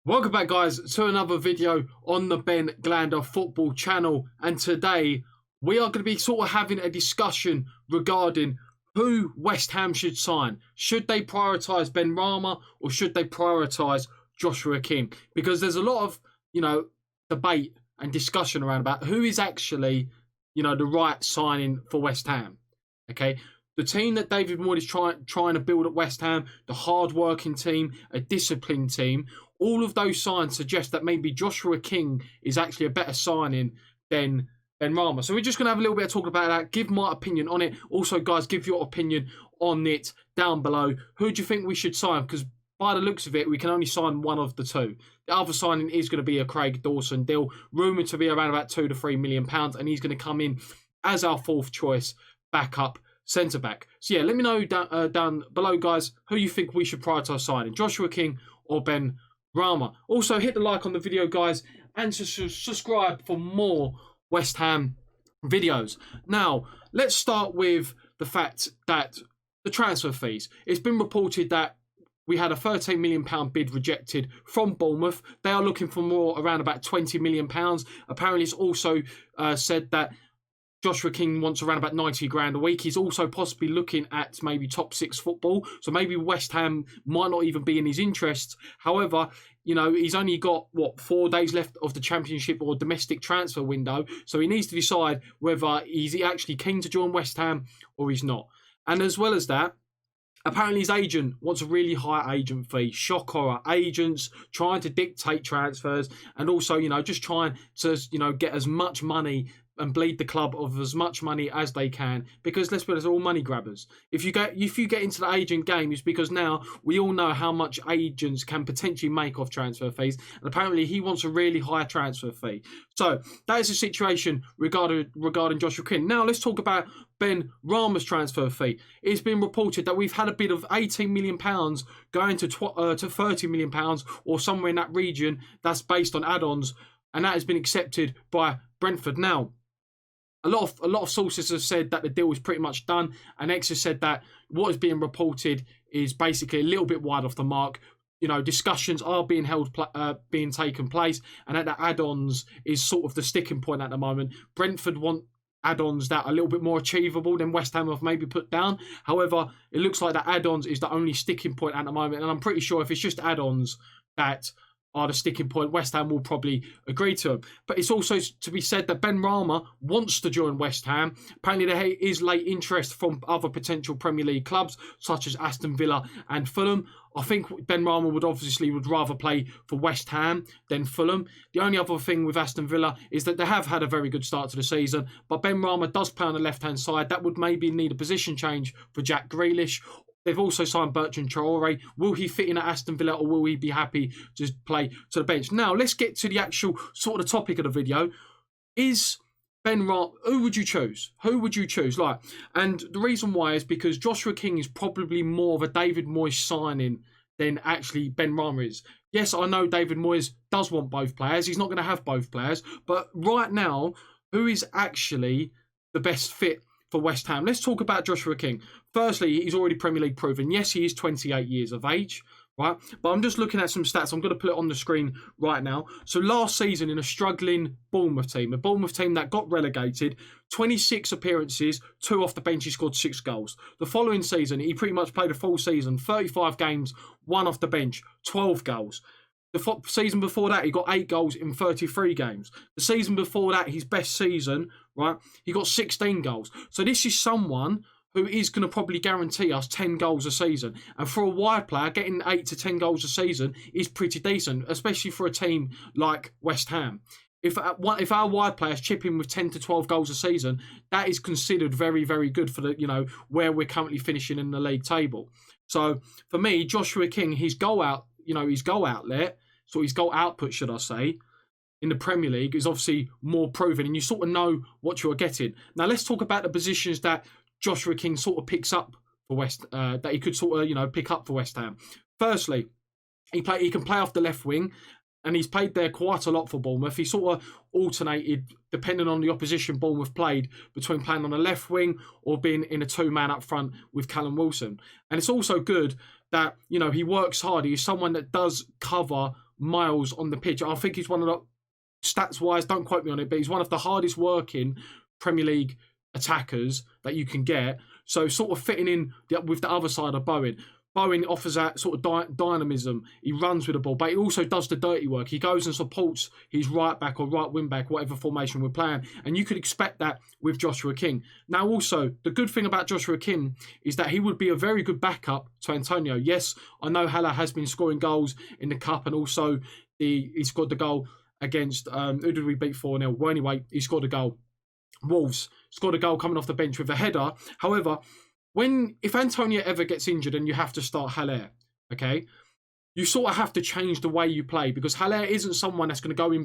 Welcome back, guys, to another video on the Ben Glander football channel. And today we are going to be sort of having a discussion regarding who West Ham should sign. Should they prioritise Benrahma or should they prioritise Joshua King? Because there's a lot of, debate and discussion around about who is actually, the right signing for West Ham. Okay. The team that David Moyes is trying to build at West Ham, the hard-working team, a disciplined team, all of those signs suggest that maybe Joshua King is actually a better signing than Benrahma. So we're just going to have a little bit of talk about that, give my opinion on it. Also, guys, give your opinion on it down below. Who do you think we should sign? Because by the looks of it, we can only sign one of the two. The other signing is going to be a Craig Dawson deal, rumoured to be around about £2 to £3 million, and he's going to come in as our fourth choice backup centre-back. So yeah, let me know down below, guys, who you think we should prioritise signing, Joshua King or Benrahma. Also, hit the like on the video, guys, and subscribe for more West Ham videos. Now, let's start with the fact that the transfer fees. It's been reported that we had a £13 million bid rejected from Bournemouth. They are looking for more, around about £20 million. Apparently, it's also said that Joshua King wants around about 90 grand a week. He's also possibly looking at maybe top six football. So maybe West Ham might not even be in his interests. However, he's only got, 4 days left of the championship or domestic transfer window. So he needs to decide whether he's actually keen to join West Ham or he's not. And as well as that, apparently his agent wants a really high agent fee. Shock horror. Agents trying to dictate transfers and also, just trying to, get as much money and bleed the club of as much money as they can, because let's be honest, they're all money grabbers. If you get into the agent game, it's because now we all know how much agents can potentially make off transfer fees, and apparently he wants a really high transfer fee. So that is the situation regarding Joshua King. Now let's talk about Benrahma's transfer fee. It's been reported that we've had a bid of £18 million going to £30 million or somewhere in that region. That's based on add-ons, and that has been accepted by Brentford. Now, a lot of sources have said that the deal is pretty much done, and X has said that what is being reported is basically a little bit wide off the mark. Discussions are being taken place, and that the add-ons is sort of the sticking point at the moment. Brentford want add-ons that are a little bit more achievable than West Ham have maybe put down. However, it looks like the add-ons is the only sticking point at the moment, and I'm pretty sure if it's just add-ons that are the sticking point, West Ham will probably agree to them. But it's also to be said that Benrahma wants to join West Ham. Apparently there is late interest from other potential Premier League clubs such as Aston Villa and Fulham. I think Benrahma would rather play for West Ham than Fulham. The only other thing with Aston Villa is that they have had a very good start to the season, but Benrahma does play on the left-hand side. That would maybe need a position change for Jack Grealish. They've also signed Bertrand Traore. Will he fit in at Aston Villa, or will he be happy to play to the bench? Now, let's get to the actual sort of topic of the video. Is Benrahma, who would you choose? Who would you choose? And the reason why is because Joshua King is probably more of a David Moyes signing than actually Benrahma is. Yes, I know David Moyes does want both players. He's not going to have both players. But right now, who is actually the best fit for West Ham? Let's talk about Joshua King. Firstly, he's already Premier League proven. Yes, he is 28 years of age, right? But I'm just looking at some stats. I'm going to put it on the screen right now. So last season in a struggling Bournemouth team, a Bournemouth team that got relegated, 26 appearances, 2 off the bench, he scored 6 goals. The following season, he pretty much played a full season, 35 games, 1 off the bench, 12 goals. The season before that, he got 8 goals in 33 games. The season before that, his best season, right, he got 16 goals. So this is someone who is going to probably guarantee us 10 goals a season. And for a wide player, getting 8 to 10 goals a season is pretty decent, especially for a team like West Ham. If our wide players chip in with 10 to 12 goals a season, that is considered very, very good for the where we're currently finishing in the league table. So for me, Joshua King, his goal outlet, so his goal output, should I say, in the Premier League is obviously more proven, and you sort of know what you're getting. Now let's talk about the positions that Joshua King sort of picks up for that he could sort of pick up for West Ham. Firstly, he can play off the left wing, and he's played there quite a lot for Bournemouth. He sort of alternated, depending on the opposition Bournemouth played, between playing on the left wing or being in a 2-man up front with Callum Wilson. And it's also good that he works hard. He's someone that does cover miles on the pitch. I think he's one of the, stats-wise, don't quote me on it, but he's one of the hardest working Premier League attackers that you can get. So sort of fitting in with the other side of Bowen. Bowen offers that sort of dynamism. He runs with the ball, but he also does the dirty work. He goes and supports his right back or right wing back, whatever formation we're playing. And you could expect that with Joshua King. Now, also, the good thing about Joshua King is that he would be a very good backup to Antonio. Yes, I know Haller has been scoring goals in the Cup, and also he scored the goal against, who did we beat 4-0? Well, anyway, he scored a goal. Wolves scored a goal coming off the bench with a header. However, if Antonio ever gets injured and you have to start Haller, okay, you sort of have to change the way you play, because Haller isn't someone that's going to go in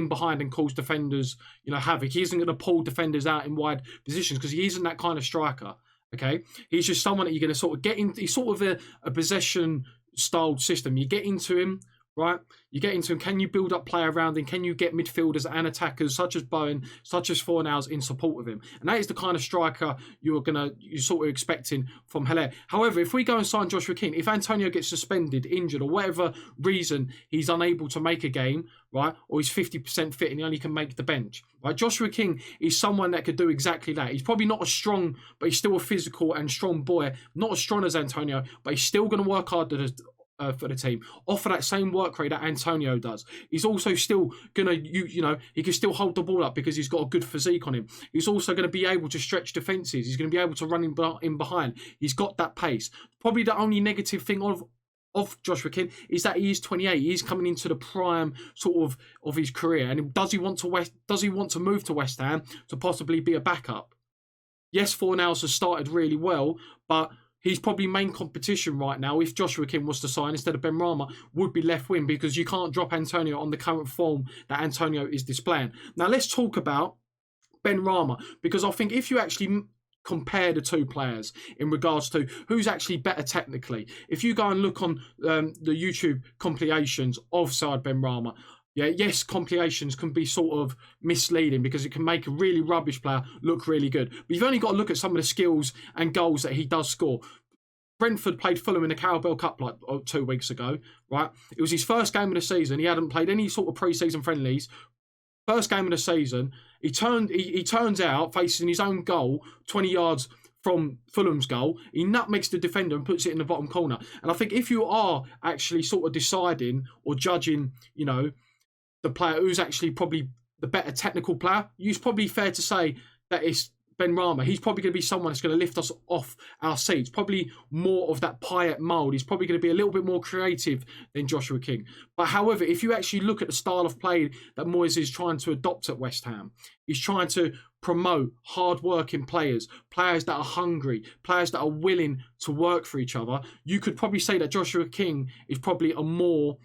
behind and cause defenders, havoc. He isn't going to pull defenders out in wide positions, because he isn't that kind of striker. Okay, he's just someone that you're going to sort of get in. He's sort of a possession styled system. You get into him. Right, you get into him. Can you build up play around him? Can you get midfielders and attackers such as Bowen, such as Fornals in support of him? And that is the kind of striker you're sort of expecting from Haller. However, if we go and sign Joshua King, if Antonio gets suspended, injured, or whatever reason he's unable to make a game, right, or he's 50% fit and he only can make the bench, right, Joshua King is someone that could do exactly that. He's probably not as strong, but he's still a physical and strong boy. Not as strong as Antonio, but he's still going to work hard for the team, offer that same work rate that Antonio does. He's also still gonna, he can still hold the ball up because he's got a good physique on him. He's also going to be able to stretch defences. He's going to be able to run in behind. He's got that pace. Probably the only negative thing of Joshua King is that he is 28. He's coming into the prime sort of his career. And does he want to move to West Ham to possibly be a backup? Yes, Fornals has started really well, but his probably main competition right now, if Joshua King was to sign instead of Benrahma, would be left wing, because you can't drop Antonio on the current form that Antonio is displaying. Now, let's talk about Benrahma, because I think if you actually compare the two players in regards to who's actually better technically, if you go and look on the YouTube compilations of Saad Benrahma, yes, compilations can be sort of misleading because it can make a really rubbish player look really good. But you've only got to look at some of the skills and goals that he does score. Brentford played Fulham in the Carabao Cup like 2 weeks ago, right? It was his first game of the season. He hadn't played any sort of pre-season friendlies. First game of the season, he turns out facing his own goal, 20 yards from Fulham's goal. He nutmegs the defender and puts it in the bottom corner. And I think if you are actually sort of deciding or judging, the player who's actually probably the better technical player, it's probably fair to say that it's Benrahma. He's probably going to be someone that's going to lift us off our seats. Probably more of that Payet mould. He's probably going to be a little bit more creative than Joshua King. But however, if you actually look at the style of play that Moyes is trying to adopt at West Ham, he's trying to promote hard-working players that are hungry, players that are willing to work for each other. You could probably say that Joshua King is probably a more,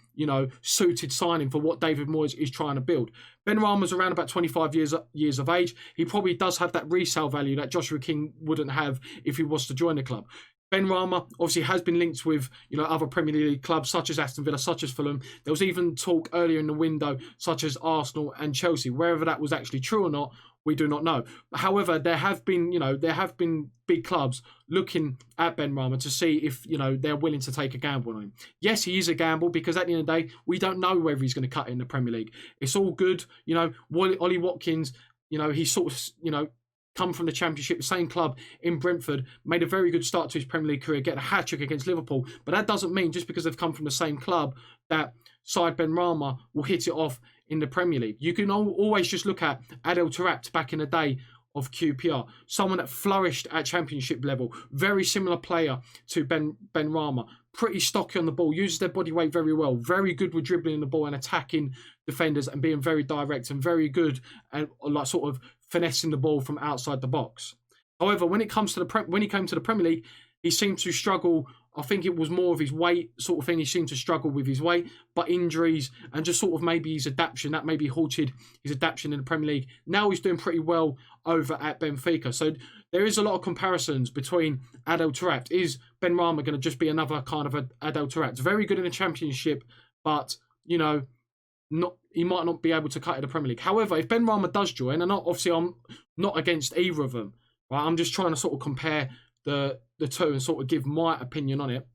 suited signing for what David Moyes is trying to build. Benrahma's around about 25 years of age. He probably does have that resale value that Joshua King wouldn't have if he was to join the club. Benrahma obviously has been linked with other Premier League clubs such as Aston Villa, such as Fulham. There was even talk earlier in the window such as Arsenal and Chelsea. Wherever that was actually true or not, we do not know. However, there have been big clubs looking at Benrahma to see if they're willing to take a gamble on him. Yes, he is a gamble because at the end of the day, we don't know whether he's going to cut it in the Premier League. It's all good, Ollie Watkins, he's sort of come from the Championship, the same club in Brentford, made a very good start to his Premier League career, get a hat-trick against Liverpool. But that doesn't mean just because they've come from the same club that Saad Benrahma will hit it off in the Premier League. You can always just look at Adel Taarabt back in the day of QPR, someone that flourished at Championship level, very similar player to Benrahma, pretty stocky on the ball, uses their body weight very well, very good with dribbling the ball and attacking defenders and being very direct and very good and sort of finessing the ball from outside the box. However, when he came to the Premier League, he seemed to struggle. I think it was more of his weight sort of thing. He seemed to struggle with his weight, but injuries and just sort of maybe his adaptation, that maybe halted his adaptation in the Premier League. Now he's doing pretty well over at Benfica. So there is a lot of comparisons between Adel Taarabt. Is Benrahma going to just be another kind of Adel Taarabt? Very good in the Championship, but, he might not be able to cut in the Premier League. However, if Benrahma does join, and obviously I'm not against either of them, right? I'm just trying to sort of compare the two and sort of give my opinion on it.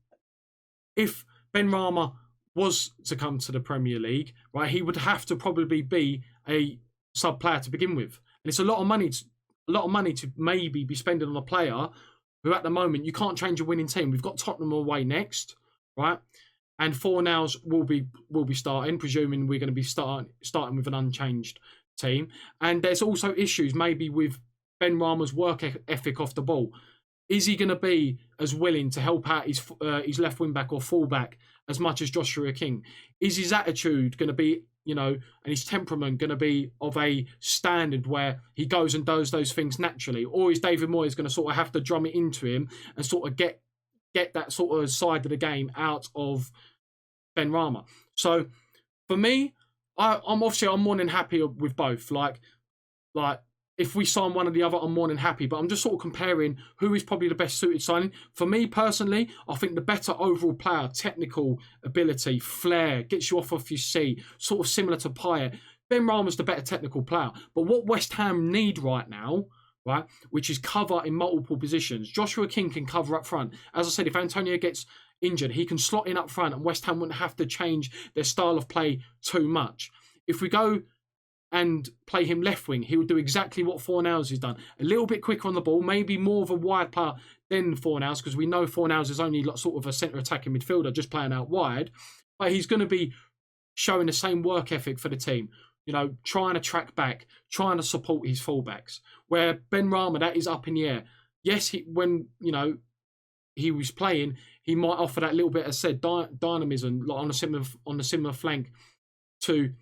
If Benrahma was to come to the Premier League, right, he would have to probably be a sub player to begin with, and it's a lot of money. To maybe be spending on a player who, at the moment, you can't change a winning team. We've got Tottenham away next, right, and Fornals will be starting, presuming we're going to be starting with an unchanged team. And there's also issues maybe with Benrahma's work ethic off the ball. Is he going to be as willing to help out his left wing back or full back as much as Joshua King? Is his attitude going to be, and his temperament going to be of a standard where he goes and does those things naturally? Or is David Moyes going to sort of have to drum it into him and sort of get that sort of side of the game out of Benrahma? So for me, I'm more than happy with both. Like if we sign one or the other, I'm more than happy. But I'm just sort of comparing who is probably the best suited signing. For me personally, I think the better overall player, technical ability, flair, gets you off your seat, sort of similar to Payet. Benrahma's the better technical player. But what West Ham need right now, right, which is cover in multiple positions. Joshua King can cover up front. As I said, if Antonio gets injured, he can slot in up front and West Ham wouldn't have to change their style of play too much. If we go and play him left wing, he would do exactly what Fornals has done. A little bit quicker on the ball, maybe more of a wide player than Fornals, because we know Fornals is only sort of a centre attacking midfielder, just playing out wide. But he's going to be showing the same work ethic for the team, trying to track back, trying to support his fullbacks. Where Benrahma, that is up in the air. Yes, when he was playing, he might offer that little bit, as said, dynamism on a similar flank to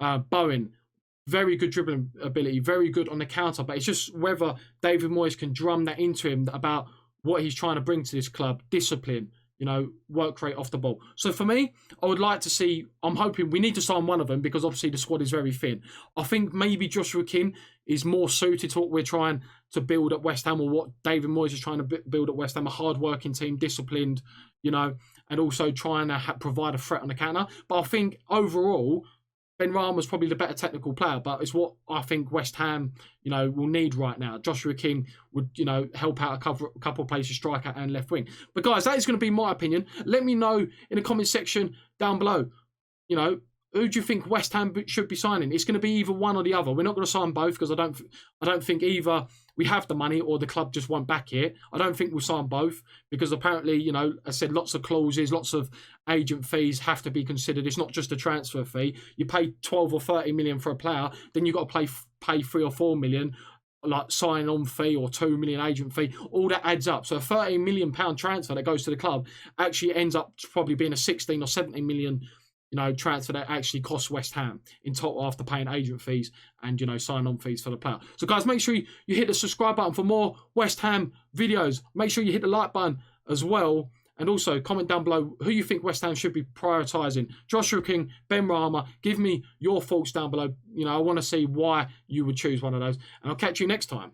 Bowen. Very good dribbling ability, very good on the counter, but it's just whether David Moyes can drum that into him about what he's trying to bring to this club, discipline, work rate off the ball. So for me, I would like to see, I'm hoping we need to sign one of them because obviously the squad is very thin. I think maybe Joshua King is more suited to what we're trying to build at West Ham, or what David Moyes is trying to build at West Ham, a hard-working team, disciplined, and also trying to provide a threat on the counter. But I think overall, Benrahma's probably the better technical player, but it's what I think West Ham, will need right now. Joshua King would, help out a couple of places, striker and left wing. But guys, that is going to be my opinion. Let me know in the comment section down below, who do you think West Ham should be signing? It's going to be either one or the other. We're not going to sign both because I don't think either we have the money or the club just won't back it. I don't think we'll sign both because apparently, I said lots of clauses, lots of agent fees have to be considered. It's not just a transfer fee. You pay 12 or 30 million for a player, then you've got to pay 3 or 4 million like sign-on fee or 2 million agent fee. All that adds up. So a £13 million transfer that goes to the club actually ends up probably being a 16 or 17 million transfer that actually costs West Ham in total after paying agent fees and, sign-on fees for the player. So, guys, make sure you hit the subscribe button for more West Ham videos. Make sure you hit the like button as well. And also, comment down below who you think West Ham should be prioritising. Joshua King, Benrahma. Give me your thoughts down below. I want to see why you would choose one of those. And I'll catch you next time.